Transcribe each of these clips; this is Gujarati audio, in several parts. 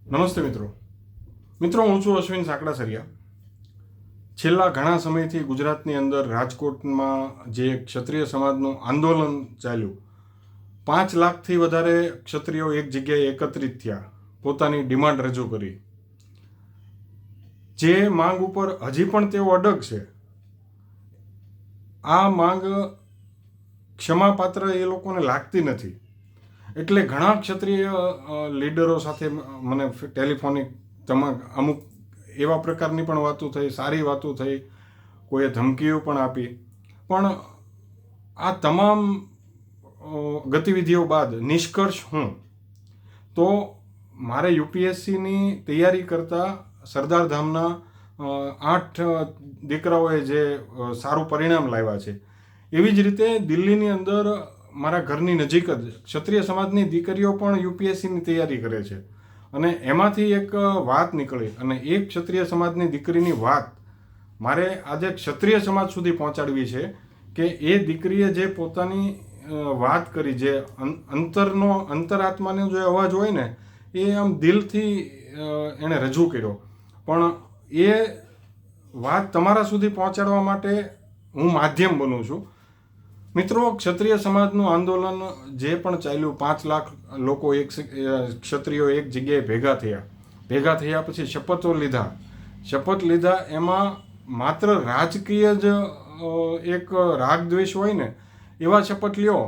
નમસ્તે મિત્રો હું છું અશ્વિન સાંકળાસરિયા। છેલ્લા ઘણા સમયથી ગુજરાતની અંદર રાજકોટમાં જે ક્ષત્રિય સમાજનું આંદોલન ચાલ્યું, 5 લાખથી વધારે ક્ષત્રિયો એક જગ્યાએ એકત્રિત થયા, પોતાની ડિમાન્ડ રજૂ કરી। જે માંગ ઉપર હજી પણ તેઓ અડગ છે, આ માંગ ક્ષમાપાત્ર એ લોકોને લાગતી નથી। એટલે ઘણા ક્ષત્રિય લીડરો સાથે મને ટેલિફોનિક અમુક એવા પ્રકારની પણ વાતો થઈ, સારી વાતો થઈ, કોઈએ ધમકીઓ પણ આપી। પણ આ તમામ ગતિવિધિઓ બાદ નિષ્કર્ષ હું તો મારે યુપીએસસીની તૈયારી કરતા સરદારધામના 8 દીકરાઓએ જે સારું પરિણામ લાવ્યા છે, એવી જ રીતે દિલ્હીની અંદર મારા ઘરની નજીક જ ક્ષત્રિય સમાજની દીકરીઓ પણ યુપીએસસીની તૈયારી કરે છે। અને એમાંથી એક વાત નીકળી અને એક ક્ષત્રિય સમાજની દીકરીની વાત મારે આજે ક્ષત્રિય સમાજ સુધી પહોંચાડવી છે કે એ દીકરીએ જે પોતાની વાત કરી, જે અંતરાત્માનો જે અવાજ હોય ને, એ આમ દિલથી એણે રજૂ કર્યો। પણ એ વાત તમારા સુધી પહોંચાડવા માટે હું માધ્યમ બનું છું। મિત્રો, ક્ષત્રિય સમાજનું આંદોલન જે પણ ચાલ્યું, 5 લાખ લોકો ક્ષત્રિયો એક જગ્યાએ ભેગા થયા પછી શપથ લીધા। એમાં માત્ર રાજકીય જ એક રાગ દ્વેષ હોય ને, એવા શપથ લ્યો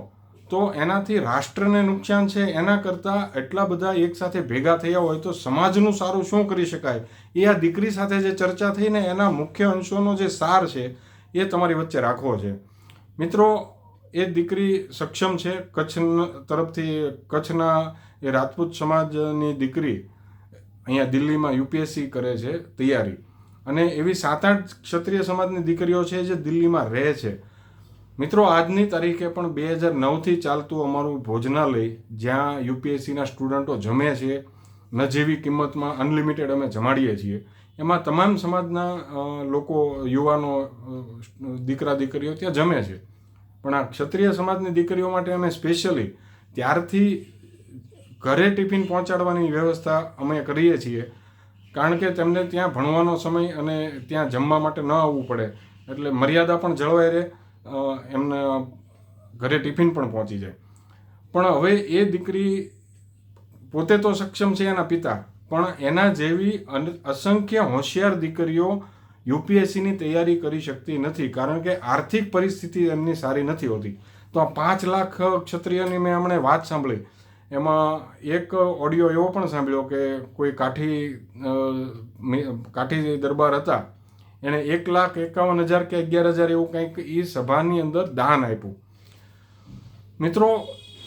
તો એનાથી રાષ્ટ્રને નુકસાન છે। એના કરતાં એટલા બધા એક સાથે ભેગા થયા હોય તો સમાજનું સારું શું કરી શકાય, એ આ દીકરી સાથે જે ચર્ચા થઈ ને, એના મુખ્ય અંશોનો જે સાર છે એ તમારી વચ્ચે રાખવો છે। મિત્રો, એ દીકરી સક્ષમ છે। કચ્છના એ રાજપૂત સમાજની દીકરી અહીંયા દિલ્હીમાં યુપીએસસી કરે છે તૈયારી, અને એવી 7-8 ક્ષત્રિય સમાજની દીકરીઓ છે જે દિલ્હીમાં રહે છે। મિત્રો, આજની તારીખે પણ 2009થી ચાલતું અમારું ભોજનાલય, જ્યાં યુપીએસસીના સ્ટુડન્ટો જમે છે, નજીવી કિંમતમાં અનલિમિટેડ અમે જમાડીએ છીએ, એમાં તમામ સમાજના લોકો, યુવાનો, દીકરા દીકરીઓ ત્યાં જમે છે। પણ આ ક્ષત્રિય સમાજની દીકરીઓ માટે અમે સ્પેશિયલી ત્યારથી ઘરે ટિફિન પહોંચાડવાની વ્યવસ્થા અમે કરીએ છીએ, કારણ કે તેમને ત્યાં ભણવાનો સમય અને ત્યાં જમવા માટે ન આવવું પડે, એટલે મર્યાદા પણ જળવાઈ રહે, એમને ઘરે ટિફિન પણ પહોંચી જાય। પણ હવે એ દીકરી પોતે તો સક્ષમ છે, એના પિતા, પણ એના જેવી અસંખ્ય હોશિયાર દીકરીઓ યુપીએસસીની તૈયારી કરી શકતી નથી, કારણ કે આર્થિક પરિસ્થિતિ એમની સારી નથી હોતી। તો આ 5 લાખ ક્ષત્રિયની મેં હમણાં વાત સાંભળી, એમાં એક ઓડિયો એવો પણ સાંભળ્યો કે કોઈ કાઠી દરબાર હતા, એણે 1,51,000 કે 11,000 એવું કંઈક એ સભાની અંદર દાન આપ્યું। મિત્રો,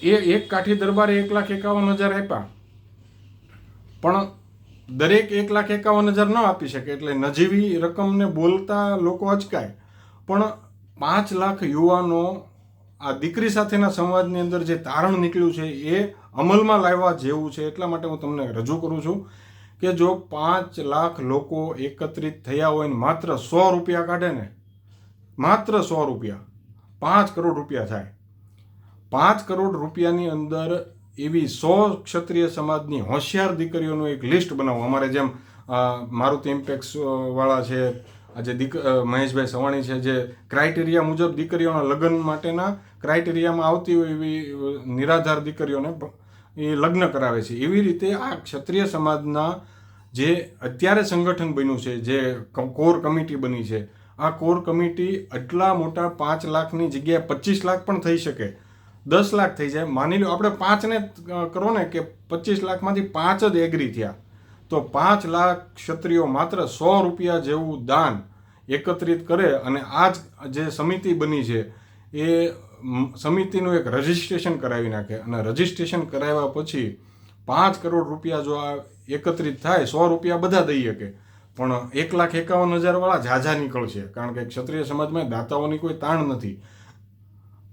એ એક કાઠી દરબારે 1,51,000 આપ્યા, પણ દરેક 1,51,000 ન આપી શકે, એટલે નજીવી રકમને બોલતા લોકો અચકાય। પણ 5 લાખ યુવાનો આ દીકરી સાથેના સંવાદની અંદર જે તારણ નીકળ્યું છે એ અમલમાં લાવવા જેવું છે। એટલા માટે હું તમને રજૂ કરું છું કે જો 5 લાખ લોકો એકત્રિત થયા હોય ને માત્ર 100 રૂપિયા કાઢે ને, માત્ર 100 રૂપિયા, 5 કરોડ રૂપિયા થાય। 5 કરોડ રૂપિયાની અંદર એવી 100 ક્ષત્રિય સમાજની હોશિયાર દીકરીઓનું એક લિસ્ટ બનાવો। અમારે જેમ મારુતિ ઇમ્પેક્સ વાળા છે, આજે મહેશભાઈ સવાણી છે, જે ક્રાઇટેરિયા મુજબ દીકરીઓના લગ્ન માટેના ક્રાઇટેરિયામાં આવતી હોય એવી નિરાધાર દીકરીઓને એ લગ્ન કરાવે છે। એવી રીતે આ ક્ષત્રિય સમાજના જે અત્યારે સંગઠન બન્યું છે, જે કોર કમિટી બની છે, આ કોર કમિટી આટલા મોટા 5 લાખની જગ્યાએ 25 લાખ પણ થઈ શકે, 10 લાખ થઈ જાય। માની લો આપણે 5ને કરો ને કે 25 લાખમાંથી 5 જ એગ્રી થયા, તો 5 લાખ ક્ષત્રિયો માત્ર 100 રૂપિયા જેવું દાન એકત્રિત કરે, અને આ જે સમિતિ બની છે એ સમિતિનું એક રજિસ્ટ્રેશન કરાવી નાખે, અને રજિસ્ટ્રેશન કરાવ્યા પછી 5 કરોડ રૂપિયા જો આ એકત્રિત થાય, 100 રૂપિયા બધા દઈ શકે, પણ 1,51,000 વાળા ઝાઝા નીકળશે, કારણ કે ક્ષત્રિય સમાજમાં દાતાઓની કોઈ તાણ નથી।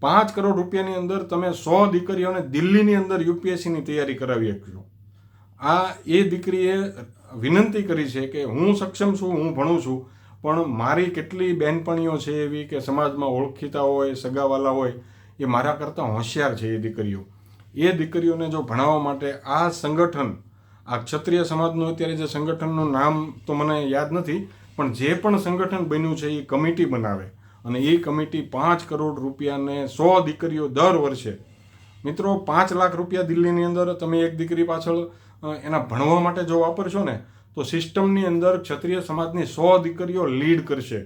5 કરોડ રૂપિયાની અંદર તમે 100 દીકરીઓને દિલ્હીની અંદર યુપીએસસીની તૈયારી કરાવી શકશો। આ એ દીકરીએ વિનંતી કરી છે કે હું સક્ષમ છું, હું ભણું છું, પણ મારી કેટલી બહેનપણીઓ છે એવી કે સમાજમાં ઓળખીતા હોય, સગાવાલા હોય, એ મારા કરતાં હોશિયાર છે। એ દીકરીઓને જો ભણાવવા માટે આ સંગઠન, આ ક્ષત્રિય સમાજનું અત્યારે જે સંગઠનનું નામ તો મને યાદ નથી, પણ જે પણ સંગઠન બન્યું છે એ કમિટી બનાવે અને એ કમિટી 5 કરોડ રૂપિયાને 100 દીકરીઓ દર વર્ષે, મિત્રો 5 લાખ રૂપિયા દિલ્હીની અંદર તમે એક દીકરી પાછળ એના ભણવા માટે જો વાપરશો ને તો સિસ્ટમની અંદર ક્ષત્રિય સમાજની 100 દીકરીઓ લીડ કરશે.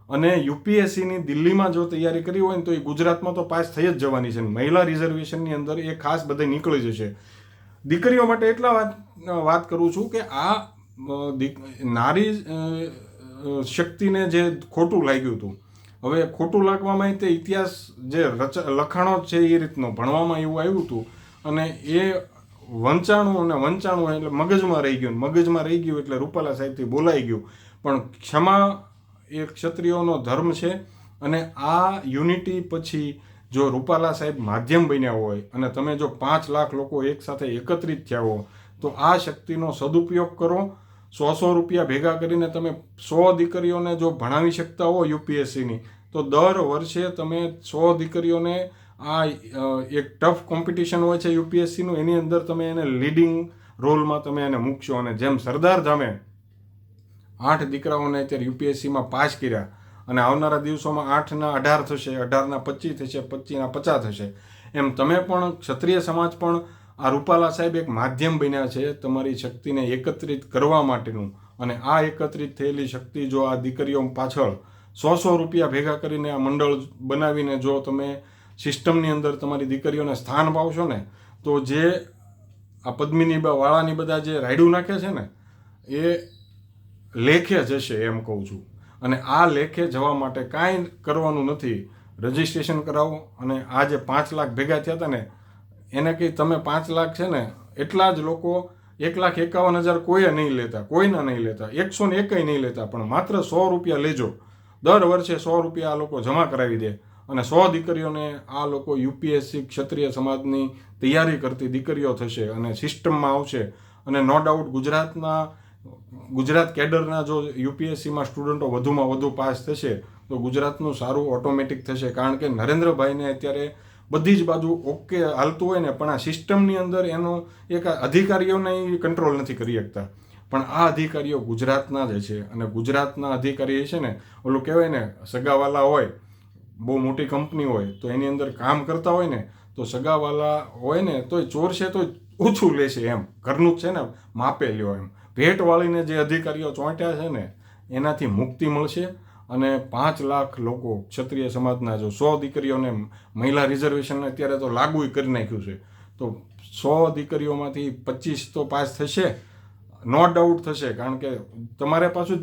અને યુપીએસસીની દિલ્હીમાં જો તૈયારી કરી હોય ને તો એ ગુજરાતમાં તો પાસ થઈ જ જવાની છે. મહિલા રિઝર્વેશનની અંદર એ ખાસ બધે નીકળી જશે. દીકરીઓ માટે એટલા વાત કરું છું કે આ નારી શક્તિને જે ખોટું લાગ્યું હતું, હવે ખોટું લાગવામાં તે ઇતિહાસ જે લખાણો છે એ રીતનો ભણવામાં એવું આવ્યું હતું અને એ વંચાણું એટલે મગજમાં રહી ગયું એટલે રૂપાલા સાહેબથી બોલાઈ ગયું. પણ ક્ષમા એ ક્ષત્રિયોનો ધર્મ છે અને આ યુનિટી પછી જો રૂપાલા સાહેબ માધ્યમ બન્યા હોય અને તમે જો 5 લાખ લોકો એકસાથે એકત્રિત થયા હો તો આ શક્તિનો સદુપયોગ કરો. 100 રૂપિયા ભેગા કરીને તમે 100 દીકરીઓને જો ભણાવી શકતા હો યુપીએસસીની તો દર વર્ષે તમે 100 દીકરીઓને આ એક ટફ કોમ્પિટિશન હોય છે યુપીએસસીનું, એની અંદર તમે એને લીડિંગ રોલમાં તમે એને મૂકશો. અને જેમ સરદાર ધામે 8 દીકરાઓને અત્યારે યુપીએસસીમાં પાસ કર્યા અને આવનારા દિવસોમાં 8ના 18 થશે, 18ના 25 થશે, 25ના 50 થશે, એમ તમે પણ ક્ષત્રિય સમાજ પણ આ રૂપાલા સાહેબ એક માધ્યમ બન્યા છે તમારી શક્તિને એકત્રિત કરવા માટેનું. અને આ એકત્રિત થયેલી શક્તિ જો આ દીકરીઓ પાછળ 100 રૂપિયા ભેગા કરીને આ મંડળ બનાવીને જો તમે સિસ્ટમની અંદર તમારી દીકરીઓને સ્થાન પાવશો ને તો જે આ પદ્મિની વાળાની બધા જે રાયડું નાખે છે ને એ લેખે જશે એમ કહું છું. અને આ લેખે જવા માટે કાંઈ કરવાનું નથી, રજિસ્ટ્રેશન કરાવો. અને આ જે 5 લાખ ભેગા થયા હતા ને એને કંઈ તમે 5 લાખ છે ને એટલા જ લોકો 1,51,000 કોઈએ નહીં લેતા, કોઈના નહીં લેતા, 101 નહીં લેતા, પણ માત્ર 100 રૂપિયા લેજો. દર વર્ષે 100 રૂપિયા આ લોકો જમા કરાવી દે અને 100 દીકરીઓને આ લોકો યુપીએસસી ક્ષત્રિય સમાજની તૈયારી કરતી દીકરીઓ થશે અને સિસ્ટમમાં આવશે. અને નો ડાઉટ ગુજરાત કેડરના જો યુપીએસસીમાં સ્ટુડન્ટો વધુમાં વધુ પાસ થશે તો ગુજરાતનું સારું ઓટોમેટિક થશે. કારણ કે નરેન્દ્રભાઈને અત્યારે બધી જ બાજુ ઓકે હાલતું હોય ને પણ આ સિસ્ટમની અંદર એનો એક અધિકારીઓને કંટ્રોલ નથી કરી શકતા. પણ આ અધિકારીઓ ગુજરાતના જ છે અને ગુજરાતના અધિકારી છે ને ઓલું કહેવાય ને સગાવાલા હોય, બહુ મોટી કંપની હોય તો એની અંદર કામ કરતા હોય ને તો સગાવાલા હોય ને તોય ચોર છે તો ઓછું લેશે એમ, ઘરનું જ છે ને માપે લ્યો એમ. ભેટવાળીને જે અધિકારીઓ ચોંટ્યા છે ને એનાથી મુક્તિ મળશે. અને 5 લાખ લોકો ક્ષત્રિય સમાજના જો 100 દીકરીઓને મહિલા રિઝર્વેશનને અત્યારે તો લાગુ કરી નાખ્યું છે તો 100 દીકરીઓમાંથી 25 તો પાસ થશે, નો ડાઉટ થશે. કારણ કે તમારે પાછું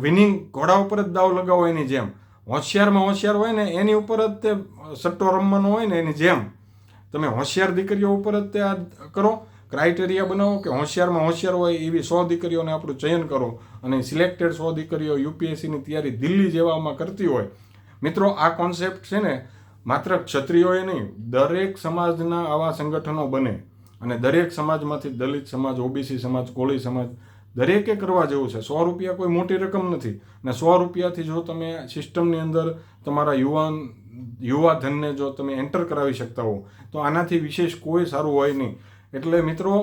વિનિંગ ઘોડા ઉપર જ દાવ લગાવો એની જેમ, હોશિયારમાં હોશિયાર હોય ને એની ઉપર જ તે સટ્ટો રમવાનો હોય ને એની જેમ તમે હોશિયાર દીકરીઓ ઉપર જ તે આ કરો, ક્રાઇટેરિયા બનાવો કે હોશિયારમાં હોશિયાર હોય એવી 100 દીકરીઓને આપણું ચયન કરો અને સિલેક્ટેડ 100 દીકરીઓ યુપીએસસીની તૈયારી દિલ્હી જેવામાં કરતી હોય. મિત્રો આ કોન્સેપ્ટ છે ને માત્ર ક્ષત્રિયોએ નહીં, દરેક સમાજના આવા સંગઠનો બને અને દરેક સમાજમાંથી દલિત સમાજ, ઓબીસી સમાજ, કોળી સમાજ દરેકે કરવા જેવું છે. 100 રૂપિયા કોઈ મોટી રકમ નથી ને 100 રૂપિયાથી જો તમે સિસ્ટમની અંદર તમારા યુવા ધનને જો તમે એન્ટર કરાવી શકતા હો તો આનાથી વિશેષ કોઈ સારું હોય નહીં. એટલે મિત્રો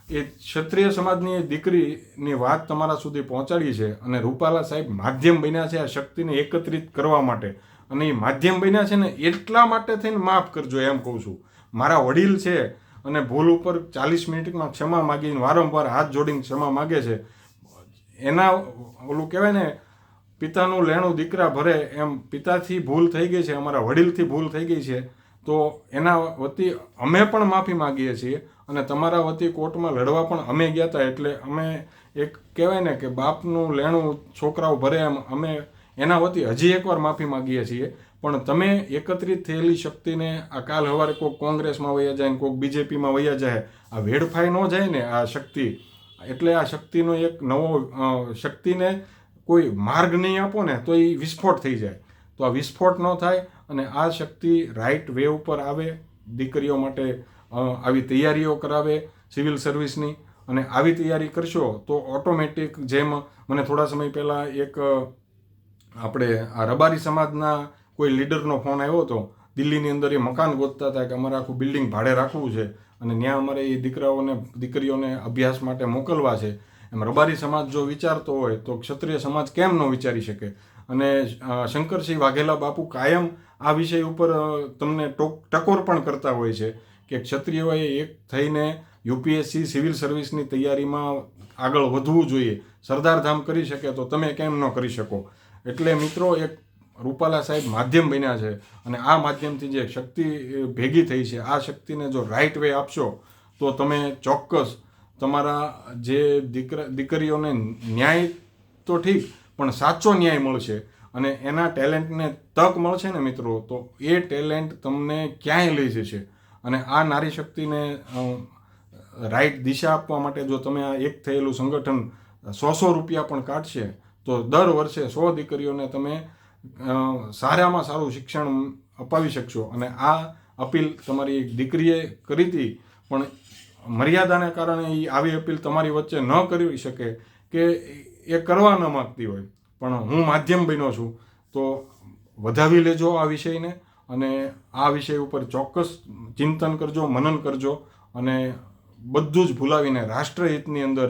એ ક્ષત્રિય સમાજની દીકરીની વાત તમારા સુધી પહોંચાડી છે અને રૂપાલા સાહેબ માધ્યમ બન્યા છે આ શક્તિને એકત્રિત કરવા માટે. અને એ માધ્યમ બન્યા છે ને એટલા માટે થઈને માફ કરજો એમ કહું છું. મારા વડીલ છે અને ભૂલ ઉપર 40 મિનિટમાં ક્ષમા માગીને વારંવાર હાથ જોડીને ક્ષમા માગે છે. એના ઓલું કહેવાય ને પિતાનું લેણું દીકરા ભરે એમ પિતાથી ભૂલ થઈ ગઈ છે, અમારા વડીલથી ભૂલ થઈ ગઈ છે તો એના વતી અમે પણ માફી માગીએ છીએ અને તમારા વતી કોર્ટમાં લડવા પણ અમે ગયા હતા. એટલે અમે એક કહેવાય ને કે બાપનું લેણું છોકરાઓ ભરે એમ અમે એના વતી હજી એકવાર માફી માગીએ છીએ. પણ તમે એકત્રિત થયેલી શક્તિને આ કાલ સવારે કોઈક કોંગ્રેસમાં વયા જાય ને કોઈક બીજેપીમાં વયા જાય, આ વેડફાઈ ન જાય ને આ શક્તિ. એટલે આ શક્તિનો એક નવો શક્તિને કોઈ માર્ગ નહીં આપો ને તો એ વિસ્ફોટ થઈ જાય. તો આ વિસ્ફોટ ન થાય અને આ શક્તિ રાઇટ વે ઉપર આવે, દીકરીઓ માટે આવી તૈયારીઓ કરાવે સિવિલ સર્વિસની. અને આવી તૈયારી કરશો તો ઓટોમેટિક જેમ મને થોડા સમય પહેલાં એક આપણે આ રબારી સમાજના કોઈ લીડરનો ફોન આવ્યો હતો દિલ્હીની અંદર, એ મકાન ગોતતા હતા કે અમારે આખું બિલ્ડિંગ ભાડે રાખવું છે અને ત્યાં અમારે એ દીકરીઓને અભ્યાસ માટે મોકલવા છે. એમ રબારી સમાજ જો વિચારતો હોય તો ક્ષત્રિય સમાજ કેમ ન વિચારી શકે? અને શંકરસિંહ વાઘેલા બાપુ કાયમ આ વિષય ઉપર તમને ટકોર પણ કરતા હોય છે કે ક્ષત્રિયોએ એક થઈને યુપીએસસી સિવિલ સર્વિસની તૈયારીમાં આગળ વધવું જોઈએ. સરદારધામ કરી શકે તો તમે કેમ ન કરી શકો? એટલે મિત્રો, એક રૂપાલા સાહેબ માધ્યમ બન્યા છે અને આ માધ્યમથી જે શક્તિ ભેગી થઈ છે, આ શક્તિને જો રાઈટ વે આપશો તો તમે ચોક્કસ તમારા જે દીકરીઓને ન્યાય તો ઠીક પણ સાચો ન્યાય મળશે અને એના ટેલેન્ટને તક મળશે ને મિત્રો, તો એ ટેલેન્ટ તમને ક્યાંય લઈ જશે. અને આ નારી શક્તિને રાઈટ દિશા આપવા માટે જો તમે આ એક થયેલું સંગઠન 100 રૂપિયા પણ કાઢશે તો દર વર્ષે 100 દીકરીઓને તમે સારામાં સારું શિક્ષણ અપાવી શકશો. અને આ અપીલ તમારી એક દીકરીએ કરી હતી, પણ મર્યાદાને કારણે એ આવી અપીલ તમારી વચ્ચે ન કરી શકે કે એ કરવા ન માગતી હોય, પણ હું માધ્યમ બન્યો છું. તો વધાવી લેજો આ વિષયને અને આ વિષય ઉપર ચોક્કસ ચિંતન કરજો, મનન કરજો અને બધું જ ભૂલાવીને રાષ્ટ્રહિતની અંદર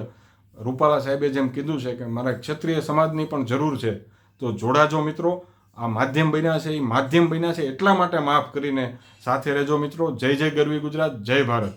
રૂપાલા સાહેબે જેમ કીધું છે કે મારા ક્ષત્રિય સમાજની પણ જરૂર છે, તો જોડાજો મિત્રો. આ માધ્યમ બન્યા છે, એ માધ્યમ બન્યા છે એટલા માટે માફ કરીને સાથે રહેજો મિત્રો. જય જય ગરવી ગુજરાત, જય ભારત.